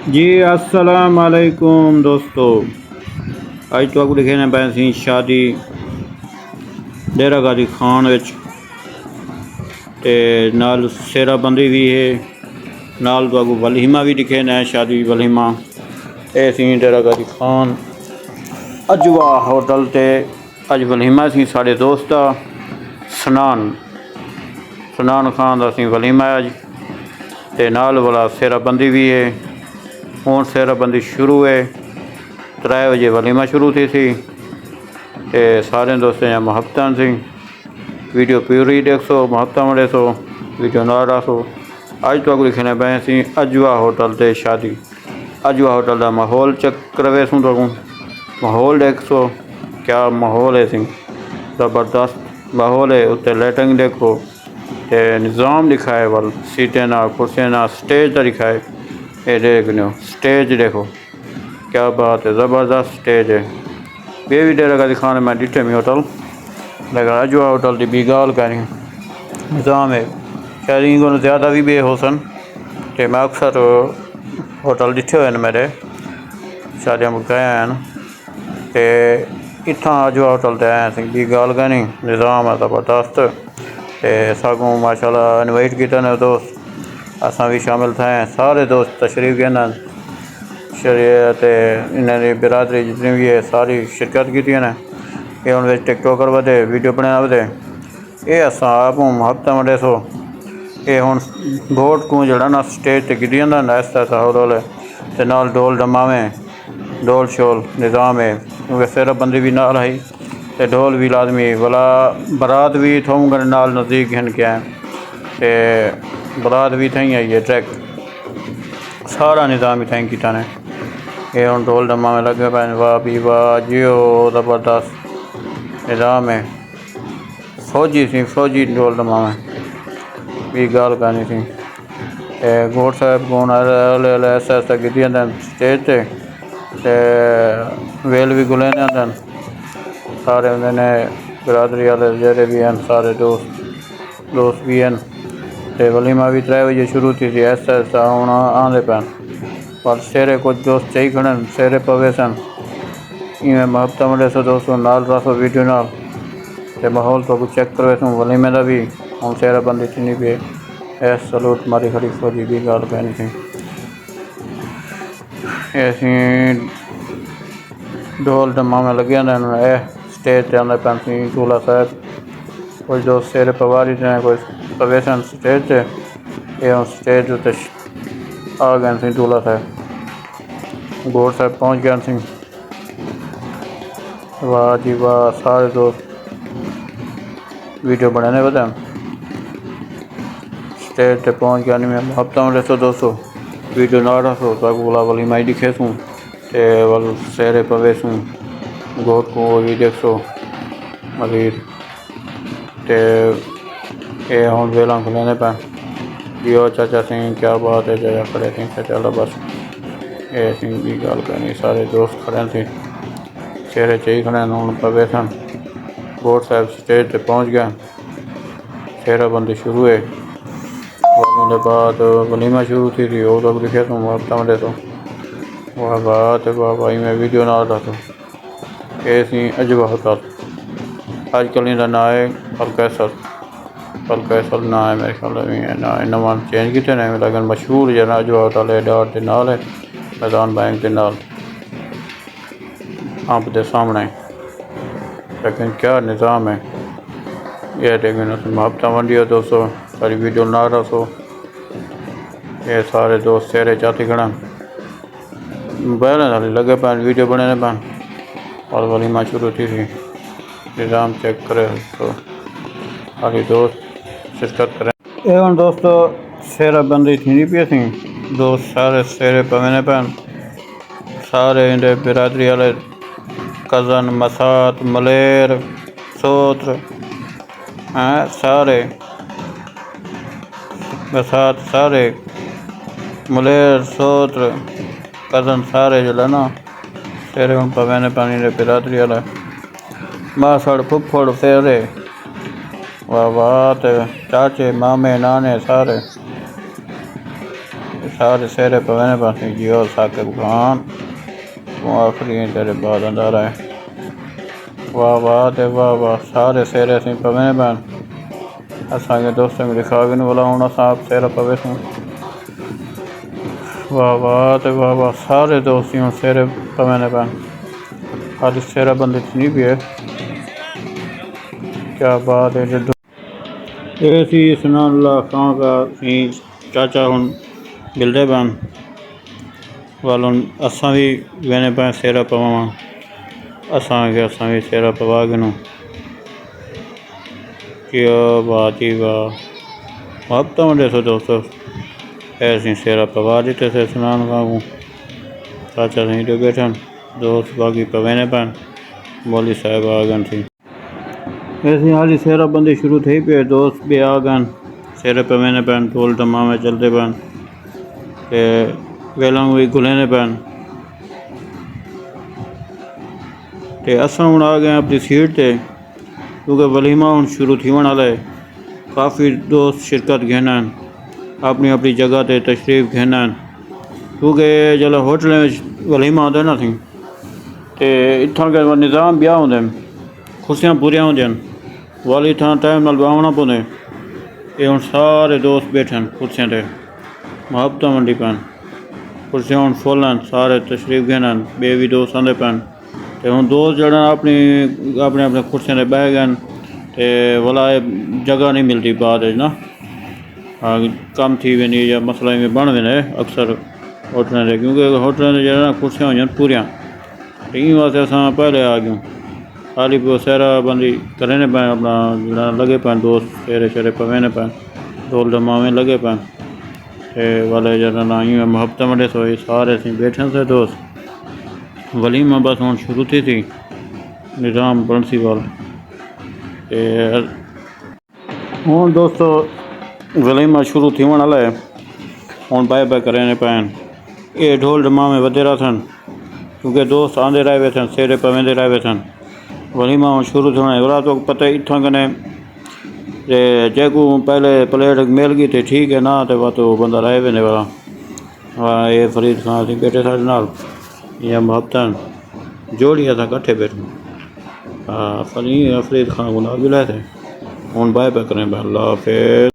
जी अस्सलाम वालेकुम दोस्तों। अज तो लिखे ने पै सी शादी डेरा गाजी खान विच ते नाल सेराबंदी भी है, नाल तो वलीमा भी लिखे ने शादी वलीमा। ये सी डेरा गाजी खान अजवा होटल ते अज वलीमा सी साढ़े दोस्त का सनान खान का सी वलीमा अज ते नाल वाला सेराबंदी भी है। हुण सेराबंदी शुरू है, 3 बजे वलीमा शुरू थी सी ते सारे दोस्तों या मुहब्बतां सी। वीडियो पूरी देखो, मुहब्बतां में देखो, वीडियो ना रखो। अज तो लिखने पे सी अजवा होटल ते शादी। अजवा होटल का माहौल चेक करवे सूँ तो माहौल देखो, क्या माहौल है सी, ज़बरदस्त माहौल है। उत्ते लाइटिंग देखो ते निज़ाम दिखाए, वाल सीटें ना कुर्सियाँ ना स्टेज का दिखाए। ये देख लो स्टेज देखो, क्या बात है, ज़बरदस्त स्टेज है। ये भी डेरा गाजी खान में डिठे में होटल लेकिन अजवा होटल की भी गाल करी निज़ाम है। शायद इनको ज़्यादा भी बे हो सन ते मैं अक्सर होटल डिठे हुए मेरे शादियां गए हैं ते इतना अजवा होटल ते आए सी भी गाल करी निज़ाम है ज़बरदस्त। ते सगों माशाल्लाह इनवाइट किया ने दोस्त, असा भी शामिल थे, सारे दोस्त तशरीफ गए शरीयत इन्होंने बिरादरी जितनी भी है सारी शिरकत की ने। ये हूँ टिकटॉकर बदे वीडियो बनाने बदे ये अस आप मुहब्बत में सो। ये हूँ गोट को जड़ा ना स्टेज पर गिरी जाता ऐसा ऐसा हौले ते नाल ढोल डमावे, ढोल शोल निज़ाम है क्योंकि सेराबंदी भी नाल आई ते ढोल भी लाजमी वाला। बारात भी थोंग नाल नज़दीक हैं क्या ते बारात भी थी आई है ट्रैक सारा निज़ाम ही थी किता ने। ये हूँ ढोल डमा में लगे पे, वाह भी वाह जियो ज़बरदस्त निज़ाम है। फौजी सी फौजी ढोल डमा में भी गाल करनी थी। गोट साहब कौन ऐसा ऐसा गिरी स्टेज ते वेल भी गुले सारे उन्होंने बिरादरी वाले जेरे भी हैं, सारे दोस्त भी हैं। ते वलीमा भी 3 बजे शुरू थी ऐसा ऐसा हूँ आंदे पैन पर सेरे कुछ दोस्त चाहिए खड़े सेरे पवे सन। इवें मुहब्बत में सो दोस्तों नाल रखो वीडियो नाल ते माहौल तो कुछ चेक करवे सूँ वलीमे का भी हूँ सेराबंदी थी पे ऐ सलूट मारी खड़ी फौजी भी गाल कहनी थी। ऐसी ढोल डमा में लगे ए स्टेज आते पैन सी दूल्हा साहब कुछ दोस्त सेरे पवारी ने कोई पवे सन स्टेज से। ये हूँ स्टेज उत्ते आ गए सी दूल्हा साहब गोट साहब पहुँच गए सी। वाह जी वाह, सारे दोस्त वीडियो बनाने बता स्टेज पे पहुँच गया नहीं। मैं मुहब्बत में रसो दोस्तों वीडियो ना रखो तक बोला वलीमा ही दिखे सूँ ते वल सेरे पवे सूँ गोट को भी देखो मजीद ते ये हूँ वेला खुलेने पे जियो चाचा सिंह क्या बात है चाचा खड़े थे चाचा बस ये सिंह भी गल करनी। सारे दोस्त खड़े थे चेहरे चाहिए खड़े हूँ पवे सन। गोट साहब स्टेज पर पहुँच गया, सेराबंदी शुरू है। के बाद वलीमा शुरू थी वो तो लिखे तो मुहब्बत में तो वाह बात है वाह भाई मैं वीडियो ना रहा तो ये सी अजवा होटल। अजकल इनका ना है पल कैसल ना है मेरे ख्याल में ना नवा चेंज किए ने लेकिन मशहूर जना अजवा होटल है डार के नाल है मैदान बैंक के नाल अंब के सामने। लेकिन क्या निज़ाम है ये लेकिन मुहब्बत वंडियो दोस्तों सारी वीडियो ना रखो। ये सारे दोस्त सेरे चाती खड़ा बहने सारी लगे पैन वीडियो बनाने पैन और वलीमा शुरू थी निज़ाम चेक करे तो सारी दोस्त शिरकत करें। एवं दोस्तों सेराबंदी थी पी थी दोस्त सारे सेरे पवेने पैन सारे इंडे बिरादरी वाले कज़न मसात मलेर सोत्र हैं सारे मसात सारे मलेर सोत्र कज़न सारे जो ना तेरे हूँ पवेने पानी ने बिरादरी वाला मासड़ फुफड़ सेरे वाह बात चाचे मामे नाने सारे सारे सेहरे पवने पास जियो साकिब खान वो आखिरी तेरे बाद अंदारा है। वाह वाह ते वाह वाह सारे सेहरे असीं पवने पान असांखे दोस्तों में दिखा भी नहीं बोला हूँ असां सेहरा पवे सूं। वाह वाह ते वाह वाह सारे दोस्त हूँ सेहरे पवने पान खाली सेहरा बंदी नहीं भी है। क्या बात है जो ये सी सनाउल्लाह खां का सी चाचा हूँ मिलते पान वाल हूँ असां भी वेने पाए सेहरा पवां असां भी सेहरा पवा गिनूं। क्या बात ही वाह अब तो देखो दोस्तों ऐसी सेहरा पवा देते थे सनान खां को चाचा सही जो बैठन दोस्त बाकी पवेने पान मौली साहब आ गए थी ऐसी हाली सेहरा बंदी शुरू थी पे दोस्त भी आ गए सेहरे पवेने पान ढोल धमामे चलते पान ते वेलों भी घुलेने पान ते असां हुण आ गए अपनी सीट ते क्योंकि वलीमा हूँ शुरू थी वाला है। काफ़ी दोस्त शिरकत घेना अपनी अपनी जगह ते तशरीफ़ घेना क्योंकि जल्द होटल में वलीमा आते ना थी ते इत्थां के निज़ाम ब्याह होंगे कुर्सियां पूरियां होंदियां वाली थां टाइम नाल बावना पौंदे ये हुण सारे दोस्त बैठन कुर्सियां ते मुहब्बत वंडी पैन कुर्सियां हुण फुल हैं सारे तशरीफ़ घेन बे भी दोस्त आंदे पैन ते हुण दोस्त जड़ा अपनी अपने अपने कुर्सियां ते बह गए ते वाला जगह नहीं मिलती बाद ना कम थी वेंदी या मसला में बन वेंदे अक्सर होटलों से क्योंकि होटलों से जड़ा कुर्सियां हुई पूरियां टी वास्ते असां पहले आ गयूं खाली वो सेहरा बंदी करें पाए अपना जड़ा लगे पाए दोस्त सेहरे शेरे पवेने पाए ढोल धमावे लगे पाए ते वाले जरा ना यूँ मुहब्बत वंडे सोए सारे असीं बैठे से दोस्त वलीमा बस हुण शुरू थी निज़ाम बंसी वाल ते हुण दोस्तों वलीमा शुरू थी वाला है हुण बाय बाय करें पान ये ढोल धमामे वधेरा सन क्योंकि दोस्त आंदे रह वे सन सेहरे पवेंदे रह वे सन वलीमा शुरू थियण वरा तो पता इत्थां कने जेको पहले प्लेट मिल गई तो ठीक है ना तो वह तो बंदा रह वेंदे वाला हाँ ये फरीद खान असीं बैठे साढ़े नाल या मुहब्बत जोड़ी असां कट्ठे बैठे हाँ फरीद खान को नाल भी लाए थे हुण बाय बाय करें अल्लाह हाफिज़।